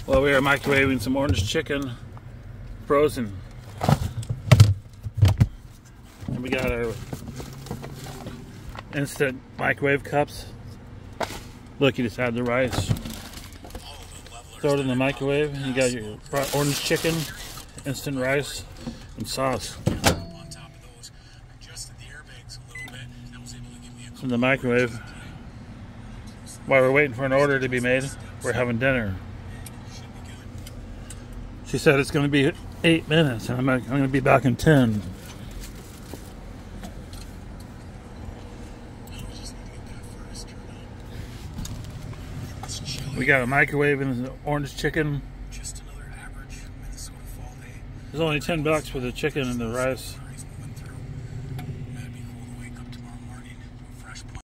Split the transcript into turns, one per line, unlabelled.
Well, we are microwaving some orange chicken, frozen. And we got our instant microwave cups. Look, you just add the rice, throw it in the microwave, and you got your orange chicken, instant rice, and sauce. In the microwave. While we're waiting for an order to be made, we're having dinner. She said it's going to be 8 minutes, and I'm going to be back in 10. We got a microwave and orange chicken. It's only $10 for the chicken and the rice.